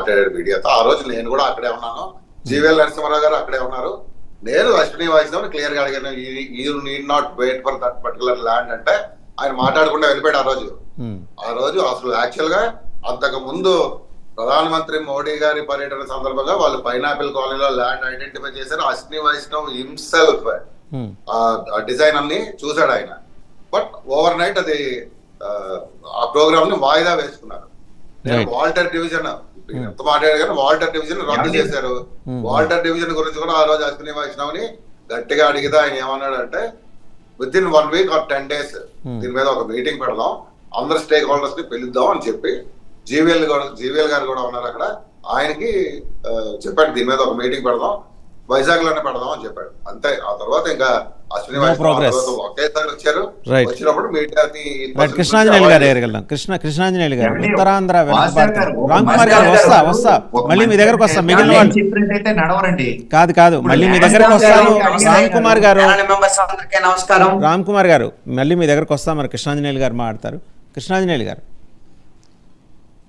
మాట్లాడాడు మీడియాతో. ఆ రోజు నేను కూడా అక్కడే ఉన్నాను, జీవీఎల్ నరసింహారావు గారు అక్కడే ఉన్నారు. నేను అశ్విని వైష్ణవ్ క్లియర్ గా అడిగాను, you need not wait for that particular land అంటే ఆయన మాట్లాడకుండా వెళ్ళిపోయాడు. ఆ రోజు అసలు యాక్చువల్ గా అంతకు ముందు ప్రధానమంత్రి మోడీ గారి పర్యటన సందర్భంగా వాళ్ళు పైనాపిల్ కాలనీలో ల్యాండ్ ఐడెంటిఫై చేశారు. అశ్విని వైష్ణవ్ హిమ్సెల్ఫ్ డిజైన్ అన్ని చూశాడు ఆయన. బట్ ఓవర్ నైట్ అది ఆ ప్రోగ్రామ్ ని వాయిదా వేసుకున్నారు. వాల్టర్ డివిజన్ ఎంత మాట్లాడారు కానీ వాల్టర్ డివిజన్ రద్దు చేశారు. వాల్టర్ డివిజన్ గురించి కూడా ఆ రోజు అశ్విని వైష్ణవ్ ని గట్టిగా అడిగితే ఆయన ఏమన్నాడంటే with in 1 week or 10 days దీని మీద ఒక మీటింగ్ పెడదాం, అందరు స్టేక్ హోల్డర్స్ ని పిలుద్దాం అని చెప్పి జీవీఎల్ గారు కూడా ఉన్నారు అక్కడ, ఆయనకి చెప్పాడు దీని మీద ఒక మీటింగ్ పెడదాం, వైజాగ్ లోనే పెడదాం అని చెప్పాడు. అంతే. ఆ తర్వాత ఇంకా అశ్విని వైష్ణవ్ ఒకేసారి వచ్చారు. వచ్చినప్పుడు మీడియాని కృష్ణాంజనేయులు గారు ఎరగలం కృష్ణాంజనేయులు గారు ఉత్తరాంధ్ర రామ్ కుమార్ గారు వస్తా మళ్ళీ మీ దగ్గరకు వస్తా. మిగిలిన వాళ్ళు కాదు మళ్ళీ మీ దగ్గరకు వస్తాను. రామ్ కుమార్ గారు మళ్ళీ మీ దగ్గరకు వస్తా. మరి కృష్ణాంజనేయులు గారు మాట్లాడతారు. కృష్ణాంజనేయులు గారు,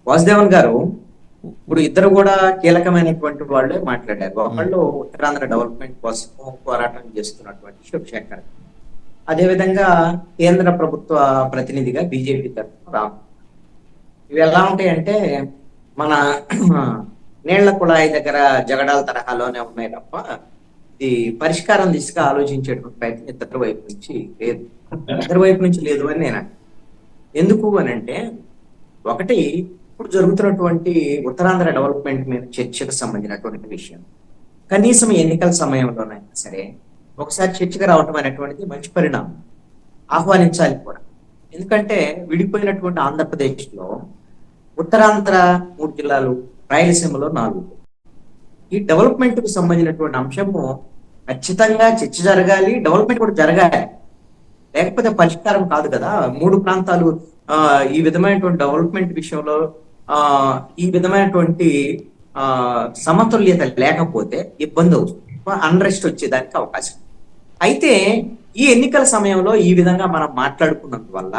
వాసుదేవన్ గారు, ఇప్పుడు ఇద్దరు కూడా కీలకమైనటువంటి వాళ్ళే మాట్లాడారు. ఒకళ్ళు ఉత్తరాంధ్ర డెవలప్మెంట్ కోసం పోరాటం చేస్తున్నటువంటి శివశేఖర్, అదేవిధంగా కేంద్ర ప్రభుత్వ ప్రతినిధిగా బీజేపీ తరఫున రామ్. ఇవి ఎలా ఉంటాయంటే మన నీళ్ల కుళాయి దగ్గర జగడాల తరహాలోనే ఉన్నాయి తప్ప ఇది పరిష్కారం దిశగా ఆలోచించేటువంటి ప్రయత్నం ఇద్దరి వైపు నుంచి లేదు అని నేను. ఎందుకు అని అంటే, ఒకటి ఇప్పుడు జరుగుతున్నటువంటి ఉత్తరాంధ్ర డెవలప్మెంట్ మీద చర్చకు సంబంధించినటువంటి విషయం కనీసం ఎన్నికల సమయంలోనైనా సరే ఒకసారి చర్చకు రావటం అనేటువంటిది మంచి పరిణామం, ఆహ్వానించాలి కూడా. ఎందుకంటే విడిపోయినటువంటి ఆంధ్రప్రదేశ్లో ఉత్తరాంధ్ర 3 జిల్లాలు, రాయలసీమలో 4. ఈ డెవలప్మెంట్ కు సంబంధించినటువంటి అంశము ఖచ్చితంగా చర్చ జరగాలి, డెవలప్మెంట్ కూడా జరగాలి, లేకపోతే పరిష్కారం కాదు కదా. 3 ప్రాంతాలు ఈ విధమైనటువంటి డెవలప్మెంట్ విషయంలో ఈ విధమైనటువంటి సమతుల్యత లేకపోతే ఇబ్బంది అవుతుంది, అన్రెస్ట్ వచ్చేదానికి అవకాశం. అయితే ఈ ఎన్నికల సమయంలో ఈ విధంగా మనం మాట్లాడుకున్నందువల్ల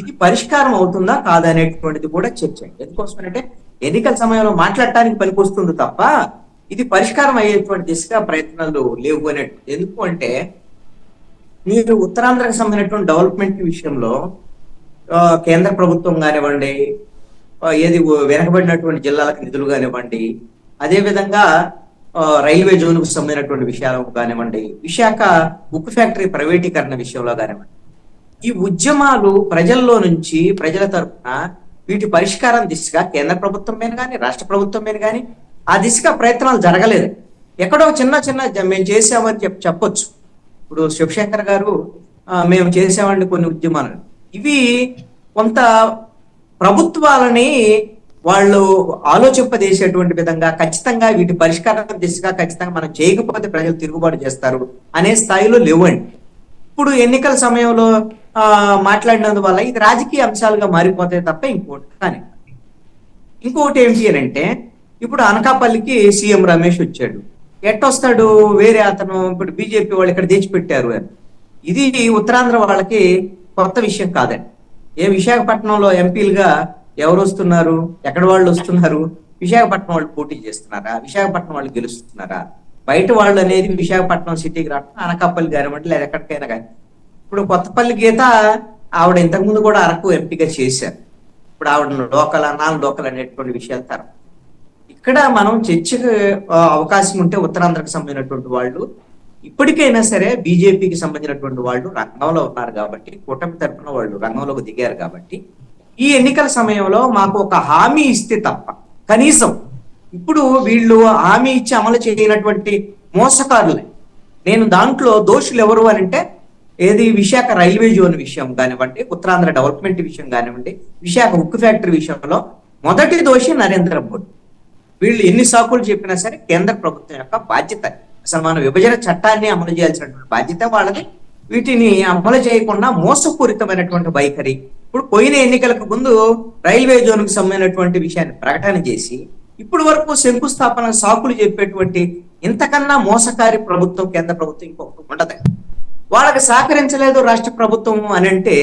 ఇది పరిష్కారం అవుతుందా కాదనేటువంటిది కూడా చర్చ. ఎందుకోసమంటే ఎన్నికల సమయంలో మాట్లాడటానికి పనికొస్తుంది తప్ప ఇది పరిష్కారం అయ్యేటువంటి దిశగా ప్రయత్నాలు లేవు అనేటు. ఎందుకు అంటే మీరు ఉత్తరాంధ్రకు సంబంధించినటువంటి డెవలప్మెంట్ విషయంలో కేంద్ర ప్రభుత్వం కానివ్వండి, ఏది వెనకబడినటువంటి జిల్లాలకు నిధులు కానివ్వండి, అదేవిధంగా రైల్వే జోన్కు సంబంధించినటువంటి విషయాలు కానివ్వండి, విశాఖ ఉక్కు ఫ్యాక్టరీ ప్రైవేటీకరణ విషయంలో కానివ్వండి, ఈ ఉద్యమాలు ప్రజల్లో నుంచి ప్రజల తరఫున వీటి పరిష్కారం దిశగా కేంద్ర ప్రభుత్వం మీద కానీ రాష్ట్ర ప్రభుత్వం మీద కానీ ఆ దిశగా ప్రయత్నాలు జరగలేదు. ఎక్కడో చిన్న మేము చేసామని చెప్పొచ్చు. ఇప్పుడు శివశేఖర్ గారు మేము చేసామండి కొన్ని ఉద్యమాలు, ఇవి కొంత ప్రభుత్వాలని వాళ్ళు ఆలోచింపజేసేటువంటి విధంగా ఖచ్చితంగా వీటి పరిష్కారం దిశగా ఖచ్చితంగా మనం చేయకపోతే ప్రజలు తిరుగుబాటు చేస్తారు అనే స్థాయిలో లేవండి. ఇప్పుడు ఎన్నికల సమయంలో మాట్లాడినందువల్ల ఇది రాజకీయ అంశాలుగా మారిపోతాయి తప్ప ఇంకోటి కానీ. ఇంకొకటి ఏంటి అని అంటే, ఇప్పుడు అనకాపల్లికి సీఎం రమేష్ వచ్చాడు. ఎట్టొస్తాడు? వేరే అతను ఇప్పుడు బీజేపీ వాళ్ళు ఇక్కడ తెచ్చిపెట్టారు అని. ఇది ఉత్తరాంధ్ర వాళ్ళకి కొత్త విషయం కాదండి. విశాఖపట్నంలో ఎంపీలుగా ఎవరు వస్తున్నారు? ఎక్కడ వాళ్ళు వస్తున్నారు? విశాఖపట్నం వాళ్ళు పోటీ చేస్తున్నారా? విశాఖపట్నం వాళ్ళు గెలుస్తున్నారా? బయట వాళ్ళు అనేది విశాఖపట్నం సిటీకి రావడం, అనకాపల్లి కానివ్వండి లేదా ఎక్కడికైనా కానీ. ఇప్పుడు కొత్తపల్లి గీత ఆవిడ ఇంతకుముందు కూడా అరకు ఎంపీగా చేశారు. ఇప్పుడు ఆవిడ లోకల్ నాన్ లోకల్ అనేటువంటి విషయాలు తరం. ఇక్కడ మనం చర్చకు అవకాశం ఉంటే ఉత్తరాంధ్రకు సంబంధించినటువంటి వాళ్ళు ఇప్పటికైనా సరే బీజేపీకి సంబంధించినటువంటి వాళ్ళు రంగంలో ఉన్నారు కాబట్టి, కూటమి తరఫున వాళ్ళు రంగంలోకి దిగారు కాబట్టి ఈ ఎన్నికల సమయంలో మాకు ఒక హామీ ఇస్తే తప్ప, కనీసం ఇప్పుడు వీళ్ళు హామీ ఇచ్చి అమలు చేయనటువంటి మోసకారులే. నేను దాంట్లో దోషులు ఎవరు అని అంటే, ఏది విశాఖ రైల్వే జోన్ విషయం కానివ్వండి, ఉత్తరాంధ్ర డెవలప్మెంట్ విషయం కానివ్వండి, విశాఖ ఉక్కు ఫ్యాక్టరీ విషయంలో మొదటి దోషి నరేంద్ర మోడీ. వీళ్ళు ఎన్ని సాకులు చెప్పినా సరే కేంద్ర ప్రభుత్వం యొక్క బాధ్యత, అసలు మన విభజన చట్టాన్ని అమలు చేయాల్సినటువంటి బాధ్యత వాళ్ళది. వీటిని అమలు చేయకుండా మోసపూరితమైనటువంటి వైఖరి. ఇప్పుడు పోయిన ఎన్నికలకు ముందు రైల్వే జోన్ కు సంబంధించినటువంటి విషయాన్ని ప్రకటన చేసి ఇప్పుడు వరకు శంకుస్థాపన సాకులు చెప్పేటువంటి ఇంతకన్నా మోసకారి ప్రభుత్వం కేంద్ర ప్రభుత్వం ఇంకొకటి ఉండదు. వాళ్ళకి సహకరించలేదు రాష్ట్ర ప్రభుత్వం అని అంటే,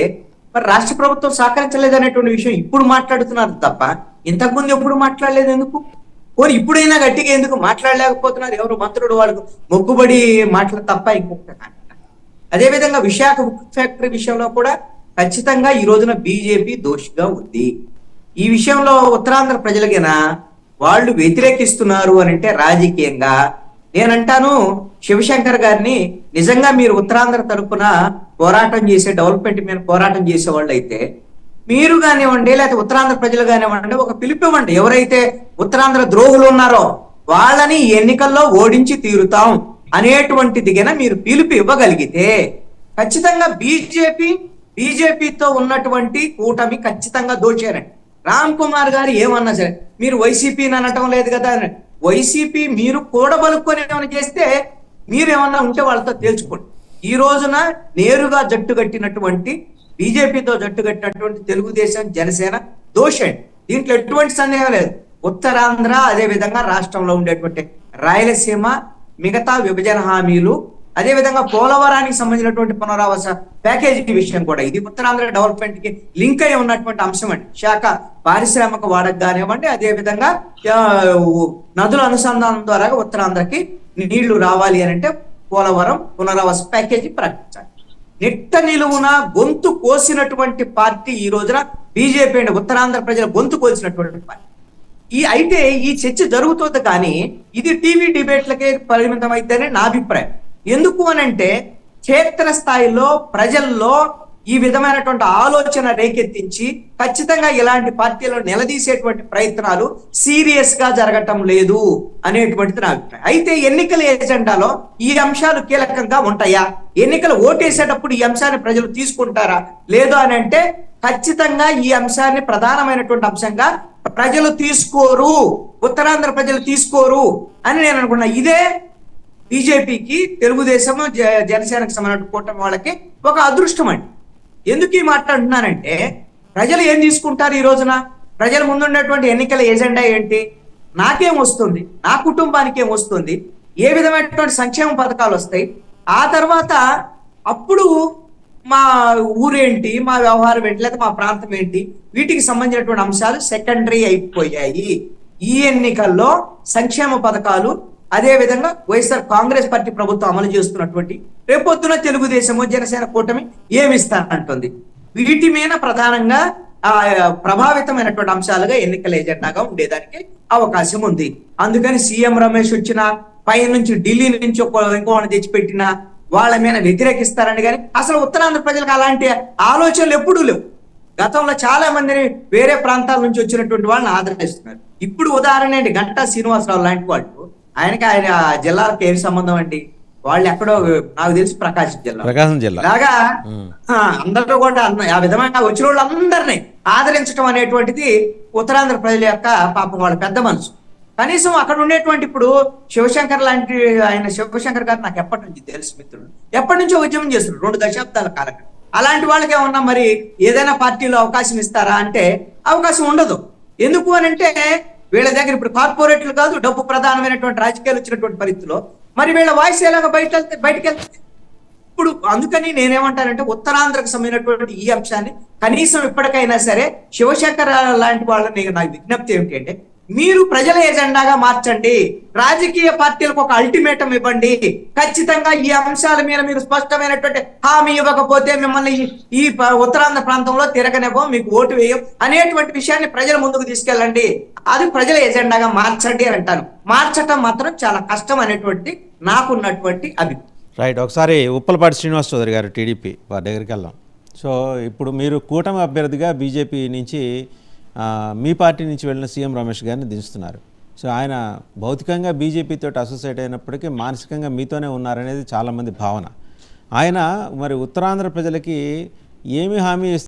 మరి రాష్ట్ర ప్రభుత్వం సహకరించలేదు అనేటువంటి విషయం ఇప్పుడు మాట్లాడుతున్నారు తప్ప ఇంతకుముందు ఎప్పుడు మాట్లాడలేదు. ఎందుకు? పోనీ ఇప్పుడైనా గట్టిగా ఎందుకు మాట్లాడలేకపోతున్నారు? ఎవరు మంత్రుడు వాళ్ళకు మొక్కుబడి మాటలు తప్ప ఇంకొక. అదేవిధంగా విశాఖ ఉక్కు ఫ్యాక్టరీ విషయంలో కూడా ఖచ్చితంగా ఈ రోజున బీజేపీ దోషిగా ఉంది. ఈ విషయంలో ఉత్తరాంధ్ర ప్రజలకైనా వాళ్ళు వ్యతిరేకిస్తున్నారు అని అంటే రాజకీయంగా నేనంటాను, శివశంకర్ గారిని నిజంగా మీరు ఉత్తరాంధ్ర తరపున పోరాటం చేసే, డెవలప్మెంట్ మీద పోరాటం చేసే వాళ్ళు అయితే మీరు కానివ్వండి, లేకపోతే ఉత్తరాంధ్ర ప్రజలు కానివ్వండి, ఒక పిలుపివ్వండి. ఎవరైతే ఉత్తరాంధ్ర ద్రోహులు ఉన్నారో వాళ్ళని ఎన్నికల్లో ఓడించి తీరుతాం అనేటువంటిది గన మీరు పిలుపు ఇవ్వగలిగితే ఖచ్చితంగా బీజేపీతో ఉన్నటువంటి కూటమి ఖచ్చితంగా దోచేరండి. రామ్ కుమార్ గారు ఏమన్నా సరే మీరు వైసీపీని అనటం లేదు కదా, వైసీపీ మీరు కూడబలుకొని ఏమైనా చేస్తే మీరు ఏమన్నా ఉంటే వాళ్ళతో తేల్చుకోండి. ఈ రోజున నేరుగా జట్టు కట్టినటువంటి బీజేపీతో జట్టు కట్టినటువంటి తెలుగుదేశం, జనసేన దోషండి. దీంట్లో ఎటువంటి సందేహం లేదు. ఉత్తరాంధ్ర అదే విధంగా రాష్ట్రంలో ఉండేటువంటి రాయలసీమ, మిగతా విభజన హామీలు, అదే విధంగా పోలవరానికి సంబంధించినటువంటి పునరావాస ప్యాకేజీ విషయం కూడా ఇది ఉత్తరాంధ్ర డెవలప్మెంట్ కి లింక్ అయి ఉన్నటువంటి అంశం అండి. శాఖ పారిశ్రామిక వాడక కానివ్వండి, అదే విధంగా నదుల అనుసంధానం ద్వారా ఉత్తరాంధ్రకి నీళ్లు రావాలి అని అంటే పోలవరం పునరావాస ప్యాకేజీ ప్రకటించాలి. నిట్ట నిలువున గొంతు కోసినటువంటి పార్టీ ఈ రోజున బీజేపీ అండి. ఉత్తరాంధ్ర ప్రజల గొంతు కోసినటువంటి పార్టీ. అయితే ఈ చర్చ జరుగుతుంది కానీ ఇది టీవీ డిబేట్లకే పరిమితం అయితేనే నా అభిప్రాయం. ఎందుకు అనంటే క్షేత్ర స్థాయిలో ప్రజల్లో ఈ విధమైనటువంటి ఆలోచన రేకెత్తించి ఖచ్చితంగా ఇలాంటి పార్టీలను నిలదీసేటువంటి ప్రయత్నాలు సీరియస్ గా జరగటం లేదు అనేటువంటిది నా అభిప్రాయం. అయితే ఎన్నికల ఎజెండాలో ఈ అంశాలు కీలకంగా ఉంటాయా? ఎన్నికలు ఓటేసేటప్పుడు ఈ అంశాన్ని ప్రజలు తీసుకుంటారా లేదు అని అంటే ఖచ్చితంగా ఈ అంశాన్ని ప్రధానమైనటువంటి అంశంగా ప్రజలు తీసుకోరు, ఉత్తరాంధ్ర ప్రజలు తీసుకోరు అని నేను అనుకున్నా. ఇదే బీజేపీకి, తెలుగుదేశం, జనసేనకు సంబంధించిన కూటమి వాళ్ళకి ఒక అదృష్టం అండి. ఎందుకు ఈ మాట్లాడుతున్నానంటే ప్రజలు ఏం తీసుకుంటారు? ఈ రోజున ప్రజల ముందున్నటువంటి ఎన్నికల ఎజెండా ఏంటి? నాకేం వస్తుంది, నా కుటుంబానికి ఏం వస్తుంది, ఏ విధమైనటువంటి సంక్షేమ పథకాలు వస్తాయి, ఆ తర్వాత అప్పుడు మా ఊరేంటి, మా వ్యవహారం ఏంటి, లేదా మా ప్రాంతం ఏంటి, వీటికి సంబంధించినటువంటి అంశాలు సెకండరీ అయిపోయాయి. ఈ ఎన్నికల్లో సంక్షేమ పథకాలు, అదే విధంగా వైఎస్ఆర్ కాంగ్రెస్ పార్టీ ప్రభుత్వం అమలు చేస్తున్నటువంటి రేపొద్దున తెలుగుదేశము, జనసేన కూటమి ఏమిస్తానంటుంది, వీటి మీద ప్రధానంగా ప్రభావితమైనటువంటి అంశాలుగా ఎన్నికల ఎజెండాగా ఉండేదానికి అవకాశం ఉంది. అందుకని సీఎం రమేష్ వచ్చిన పై నుంచి ఢిల్లీ నుంచి ఇంకోటి తెచ్చిపెట్టిన వాళ్ళ మీద వ్యతిరేకిస్తారని కానీ అసలు ఉత్తరాంధ్ర ప్రజలకు అలాంటి ఆలోచనలు ఎప్పుడూ లేవు. గతంలో చాలా మందిని వేరే ప్రాంతాల నుంచి వచ్చినటువంటి వాళ్ళని ఆదరిస్తున్నారు. ఇప్పుడు ఉదాహరణ ఏంటి, గంటా శ్రీనివాసరావు లాంటి వాళ్ళు, ఆయన జిల్లాలకు ఏమి సంబంధం అండి? వాళ్ళు ఎక్కడో నాకు తెలిసి ప్రకాశం జిల్లా లాగా అందరూ కూడా ఆ విధంగా వచ్చిన వాళ్ళందరినీ ఆదరించడం అనేటువంటిది ఉత్తరాంధ్ర ప్రజల యొక్క పాపం వాళ్ళ పెద్ద మనసు. కనీసం అక్కడ ఉండేటువంటి ఇప్పుడు శివశంకర్ లాంటి శివశంకర్ గారు నాకు ఎప్పటి నుంచి తెలుసు మిత్రుడు, ఎప్పటి నుంచో ఉద్యమం చేస్తున్నారు 2 దశాబ్దాల కాలంగా. అలాంటి వాళ్ళకి ఏమన్నా మరి ఏదైనా పార్టీలో అవకాశం ఇస్తారా అంటే అవకాశం ఉండదు. ఎందుకు అని అంటే వీళ్ళ దగ్గర ఇప్పుడు కార్పొరేట్లు కాదు, డబ్బు ప్రధానమైనటువంటి రాజకీయాలు వచ్చినటువంటి పరిస్థితిలో మరి వీళ్ళ వాయిస్ ఎలాగ బయటకు వెళ్తే ఇప్పుడు అందుకని నేనేమంటానంటే ఉత్తరాంధ్రకు సంబంధించినటువంటి ఈ అంశాన్ని కనీసం ఇప్పటికైనా సరే శివశంకర్ లాంటి వాళ్ళని నాకు విజ్ఞప్తి ఏమిటి అంటే మీరు ప్రజల ఎజెండాగా మార్చండి, రాజకీయ పార్టీలకు ఒక అల్టిమేటం ఇవ్వండి, ఖచ్చితంగా ఈ అంశాల మీద మీరు స్పష్టమైనటువంటి హామీ ఇవ్వకపోతే మిమ్మల్ని ఈ ఉత్తరాంధ్ర ప్రాంతంలో తిరగనివ్వం, మీకు ఓటు వేయం అనేటువంటి విషయాన్ని ప్రజల ముందుకు తీసుకెళ్ళండి, అది ప్రజల ఎజెండాగా మార్చండి అని అంటాను. మార్చటం మాత్రం చాలా కష్టం అనేటువంటి నాకున్నటువంటి అభిప్రాయం. రైట్, ఒకసారి ఉప్పలపాటి శ్రీనివాస్ చౌదరి గారు టీడీపీ వారి దగ్గరికి వెళ్దాం. సో ఇప్పుడు మీరు కూటమి అభ్యర్థిగా బీజేపీ నుంచి మీ పార్టీ నుంచి వెళ్ళిన సీఎం రమేష్ గారిని దించుతున్నారు. సో ఆయన భౌతికంగా బీజేపీతో అసోసియేట్ అయినప్పటికీ మానసికంగా మీతోనే ఉన్నారనేది చాలామంది భావన. ఆయన మరి ఉత్తరాంధ్ర ప్రజలకి ఏమి హామీ